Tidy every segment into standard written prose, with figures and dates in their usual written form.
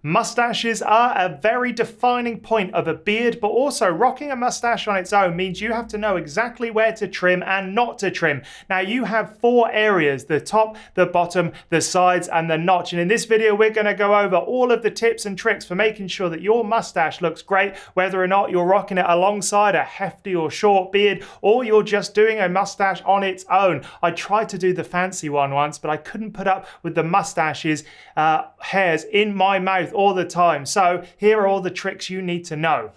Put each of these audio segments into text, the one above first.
Mustaches are a very defining point of a beard, but also rocking a mustache on its own means you have to know exactly where to trim and not to trim. Now you have 4 areas: the top, the bottom, the sides, and the notch. And in this video, we're going to go over all of the tips and tricks for making sure that your mustache looks great, whether or not you're rocking it alongside a hefty or short beard, or you're just doing a mustache on its own. I tried to do the fancy one once, but I couldn't put up with the mustaches hairs in my mouth all the time. So here are all the tricks you need to know.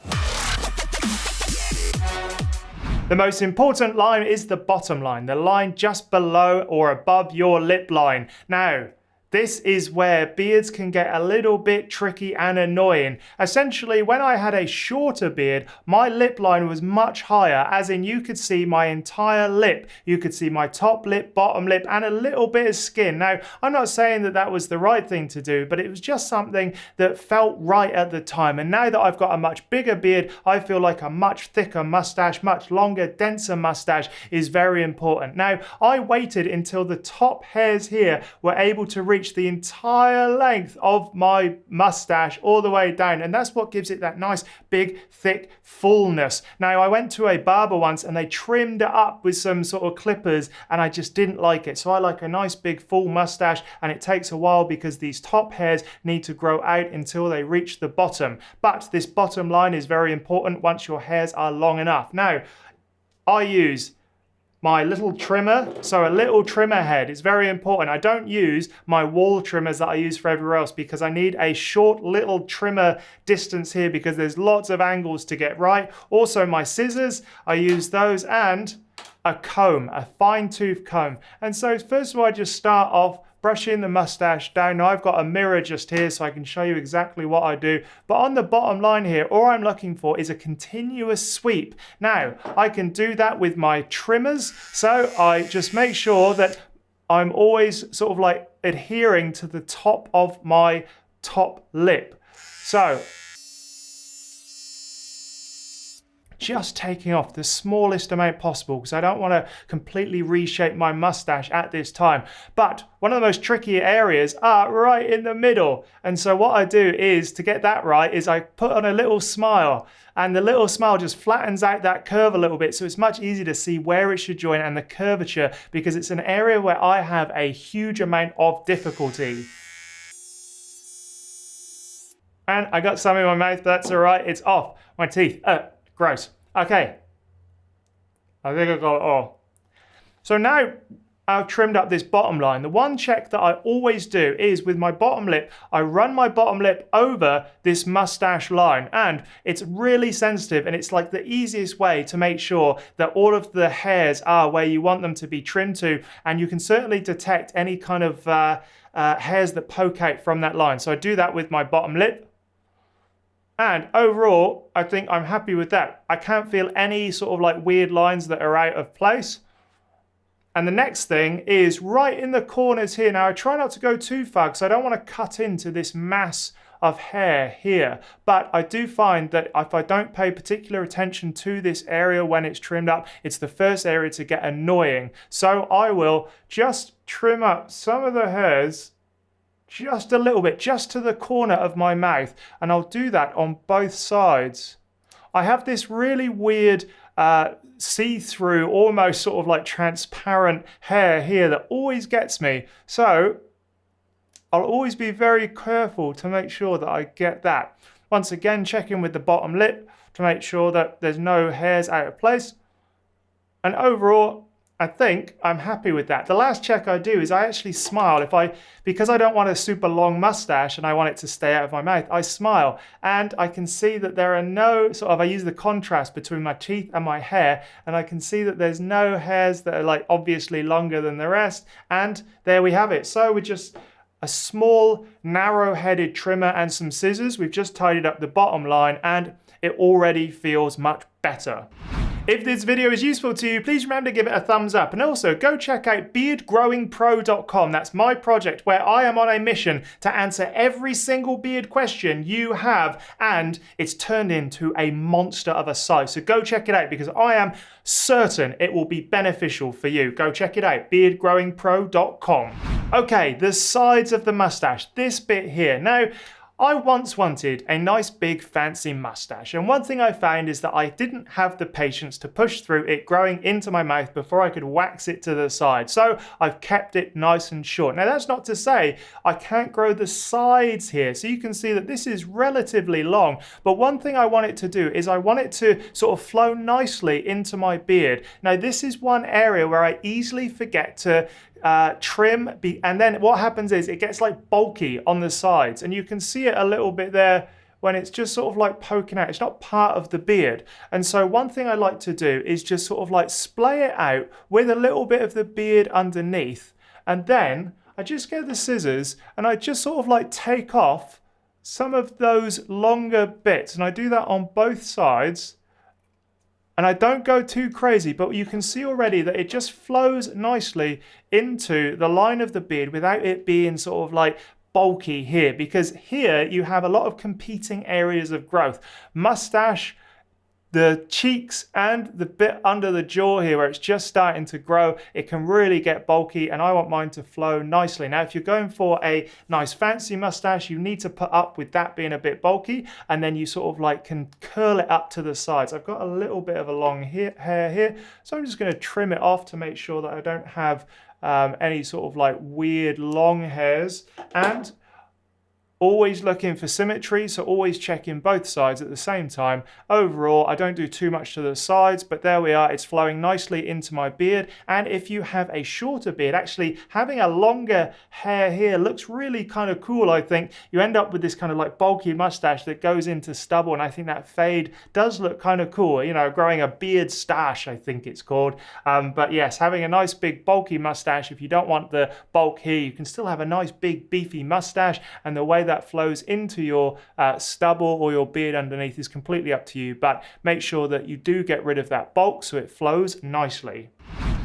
The most important line is the bottom line, the line just below or above your lip line. Now, this is where beards can get a little bit tricky and annoying. Essentially, when I had a shorter beard, my lip line was much higher, as in you could see my entire lip. You could see my top lip, bottom lip, and a little bit of skin. Now, I'm not saying that that was the right thing to do, but it was just something that felt right at the time. And now that I've got a much bigger beard, I feel like a much thicker mustache, much longer, denser mustache is very important. Now, I waited until the top hairs here were able to reach the entire length of my mustache all the way down, and that's what gives it that nice big thick fullness. Now I went to a barber once and they trimmed it up with some sort of clippers and I just didn't like it. So I like a nice big full mustache, and it takes a while because these top hairs need to grow out until they reach the bottom. But this bottom line is very important once your hairs are long enough. Now I use my little trimmer, so a little trimmer head is very important. I don't use my wall trimmers that I use for everywhere else because I need a short little trimmer distance here because there's lots of angles to get right. Also my scissors, I use those, and a comb, a fine tooth comb. And so first of all, I just start off brushing the mustache down. Now I've got a mirror just here so I can show you exactly what I do. But on the bottom line here, all I'm looking for is a continuous sweep. Now, I can do that with my trimmers. So I just make sure that I'm always sort of like adhering to the top of my top lip. So just taking off the smallest amount possible because I don't want to completely reshape my mustache at this time. But one of the most tricky areas are right in the middle. And so what I do is, to get that right, is I put on a little smile, and the little smile just flattens out that curve a little bit, so it's much easier to see where it should join and the curvature, because it's an area where I have a huge amount of difficulty. And I got some in my mouth, but that's all right, it's off. My teeth, gross. Okay, I think I got it all. So now I've trimmed up this bottom line. The one check that I always do is with my bottom lip, I run my bottom lip over this mustache line, and it's really sensitive, and it's like the easiest way to make sure that all of the hairs are where you want them to be trimmed to, and you can certainly detect any kind of hairs that poke out from that line. So I do that with my bottom lip. And overall, I think I'm happy with that. I can't feel any sort of like weird lines that are out of place. And the next thing is right in the corners here. Now I try not to go too far because I don't want to cut into this mass of hair here. But I do find that if I don't pay particular attention to this area when it's trimmed up, it's the first area to get annoying. So I will just trim up some of the hairs just a little bit, just to the corner of my mouth, and I'll do that on both sides. I have this really weird see-through, almost sort of like transparent hair here that always gets me, so I'll always be very careful to make sure that I get that. Once again, checking with the bottom lip to make sure that there's no hairs out of place, and overall I think I'm happy with that. The last check I do is I actually smile. Because I don't want a super long mustache and I want it to stay out of my mouth, I smile. And I can see that there are no I use the contrast between my teeth and my hair, and I can see that there's no hairs that are like obviously longer than the rest. And there we have it. So with just a small narrow-headed trimmer and some scissors, we've just tidied up the bottom line, and it already feels much better. If this video is useful to you, please remember to give it a thumbs up, and also go check out beardgrowingpro.com. That's my project where I am on a mission to answer every single beard question you have, and it's turned into a monster of a site. So go check it out because I am certain it will be beneficial for you. Go check it out, beardgrowingpro.com. Okay, the sides of the mustache, this bit here. Now, I once wanted a nice big fancy mustache, and one thing I found is that I didn't have the patience to push through it growing into my mouth before I could wax it to the side. So I've kept it nice and short. Now that's not to say I can't grow the sides here. So you can see that this is relatively long, but one thing I want it to do is I want it to sort of flow nicely into my beard. Now this is one area where I easily forget to trim, and then what happens is it gets like bulky on the sides, and you can see it a little bit there when it's just sort of like poking out. It's not part of the beard. And so one thing I like to do is just sort of like splay it out with a little bit of the beard underneath, and then I just get the scissors and I just sort of like take off some of those longer bits, and I do that on both sides. And I don't go too crazy, but you can see already that it just flows nicely into the line of the beard without it being sort of like bulky here, because here you have a lot of competing areas of growth. Mustache, the cheeks, and the bit under the jaw here where it's just starting to grow, it can really get bulky, and I want mine to flow nicely. Now, if you're going for a nice fancy mustache, you need to put up with that being a bit bulky, and then you sort of like can curl it up to the sides. I've got a little bit of a long hair here, so I'm just going to trim it off to make sure that I don't have any sort of like weird long hairs. And always looking for symmetry, so always checking both sides at the same time. Overall, I don't do too much to the sides, but there we are. It's flowing nicely into my beard. And if you have a shorter beard, actually having a longer hair here looks really kind of cool, I think. You end up with this kind of like bulky mustache that goes into stubble, and I think that fade does look kind of cool. You know, growing a beard stash, I think it's called. But yes, having a nice big bulky mustache, if you don't want the bulk here, you can still have a nice big beefy mustache, and the way that flows into your stubble or your beard underneath is completely up to you, but make sure that you do get rid of that bulk so it flows nicely.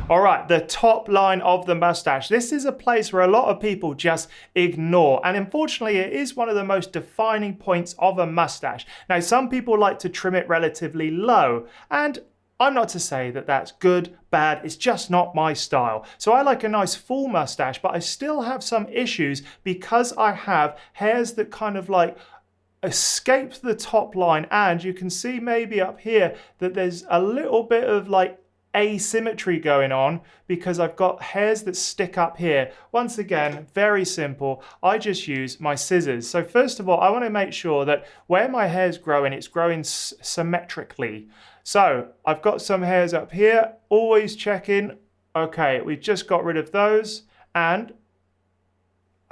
All right, the top line of the mustache. This is a place where a lot of people just ignore, and unfortunately it is one of the most defining points of a mustache. Now, some people like to trim it relatively low, and I'm not to say that that's good, bad, it's just not my style. So I like a nice full mustache, but I still have some issues because I have hairs that kind of like escape the top line, and you can see maybe up here that there's a little bit of like asymmetry going on because I've got hairs that stick up here. Once again, very simple. I just use my scissors. So first of all, I want to make sure that where my hair's growing, it's growing symmetrically. So I've got some hairs up here, always checking. Okay, we've just got rid of those, and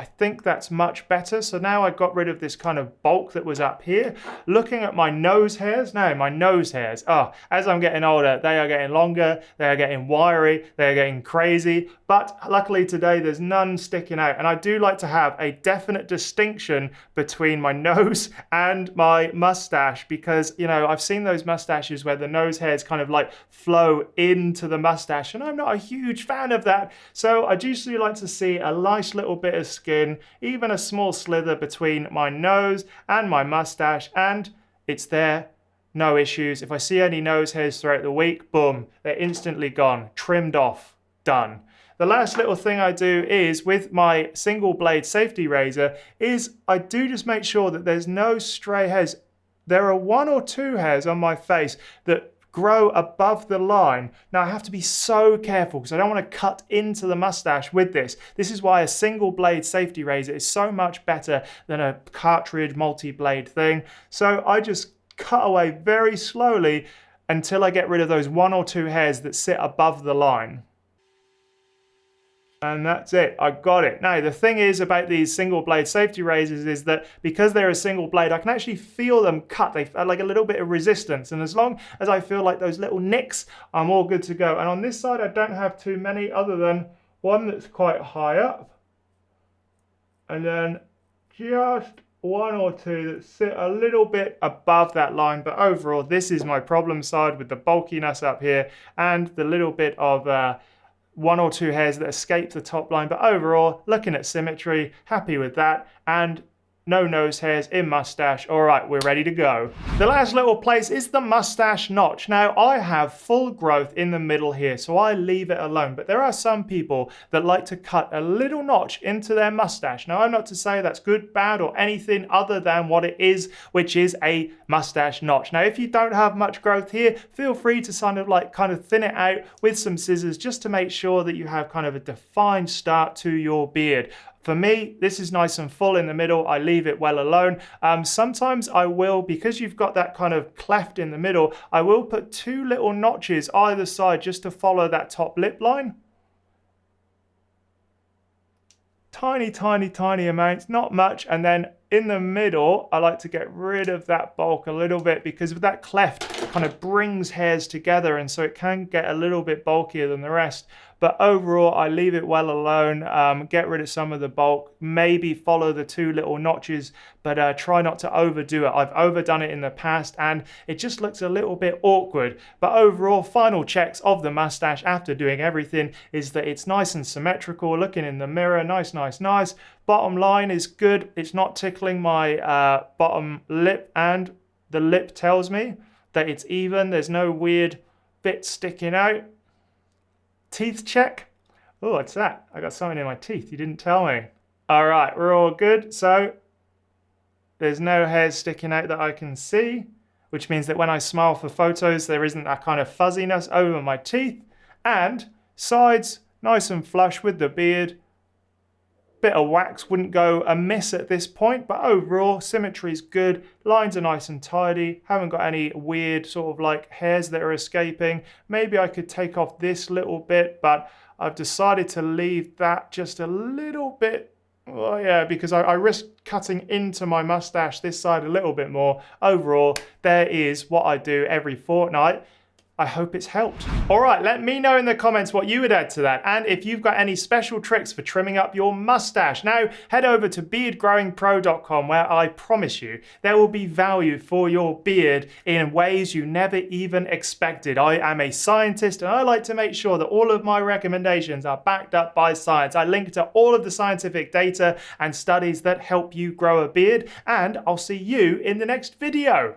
I think that's much better. So now I got rid of this kind of bulk that was up here. Looking at my nose hairs, now my nose hairs, as I'm getting older, they are getting longer, they are getting wiry, they are getting crazy. But luckily today there's none sticking out. And I do like to have a definite distinction between my nose and my mustache, because, you know, I've seen those mustaches where the nose hairs kind of like flow into the mustache, and I'm not a huge fan of that. So I usually like to see a nice little bit of skin, even a small slither between my nose and my mustache, and it's there, no issues. If I see any nose hairs throughout the week, boom, they're instantly gone, trimmed off, done. The last little thing I do is with my single blade safety razor is I do just make sure that there's no stray hairs. There are 1 or 2 hairs on my face that grow above the line. Now I have to be so careful because I don't want to cut into the mustache with this. This is why a single blade safety razor is so much better than a cartridge multi-blade thing. So I just cut away very slowly until I get rid of those 1 or 2 hairs that sit above the line. And that's it, I got it. Now, the thing is about these single blade safety razors is that because they're a single blade, I can actually feel them cut. They have like a little bit of resistance. And as long as I feel like those little nicks, I'm all good to go. And on this side, I don't have too many other than one that's quite high up. And then just 1 or 2 that sit a little bit above that line. But overall, this is my problem side with the bulkiness up here and the little bit of 1 or 2 hairs that escape the top line. But overall, looking at symmetry, happy with that. And no nose hairs in mustache. All right, we're ready to go. The last little place is the mustache notch. Now, I have full growth in the middle here, so I leave it alone. But there are some people that like to cut a little notch into their mustache. Now, I'm not to say that's good, bad, or anything other than what it is, which is a mustache notch. Now, if you don't have much growth here, feel free to kind of thin it out with some scissors just to make sure that you have kind of a defined start to your beard. For me, this is nice and full in the middle. I leave it well alone. Sometimes I will, because you've got that kind of cleft in the middle, I will put 2 little notches either side just to follow that top lip line. Tiny, tiny, tiny amounts, not much. And then in the middle, I like to get rid of that bulk a little bit because that cleft kind of brings hairs together, and so it can get a little bit bulkier than the rest. But overall, I leave it well alone, get rid of some of the bulk, maybe follow the 2 little notches, but try not to overdo it. I've overdone it in the past and it just looks a little bit awkward. But overall, final checks of the mustache after doing everything is that it's nice and symmetrical, looking in the mirror, nice, nice, nice. Bottom line is good. It's not tickling my bottom lip, and the lip tells me that it's even. There's no weird bits sticking out. Teeth check. Oh, what's that? I got something in my teeth. You didn't tell me. All right, we're all good. So there's no hairs sticking out that I can see, which means that when I smile for photos, there isn't that kind of fuzziness over my teeth. And sides, nice and flush with the beard. Bit of wax wouldn't go amiss at this point, but overall symmetry is good. Lines are nice and tidy. Haven't got any weird sort of like hairs that are escaping. Maybe I could take off this little bit, but I've decided to leave that just a little bit. Well, yeah, because I risk cutting into my mustache this side a little bit more. Overall, there is what I do every fortnight. I hope it's helped. All right, let me know in the comments what you would add to that, and if you've got any special tricks for trimming up your mustache. Now, head over to beardgrowingpro.com, where I promise you there will be value for your beard in ways you never even expected. I am a scientist, and I like to make sure that all of my recommendations are backed up by science. I link to all of the scientific data and studies that help you grow a beard, and I'll see you in the next video.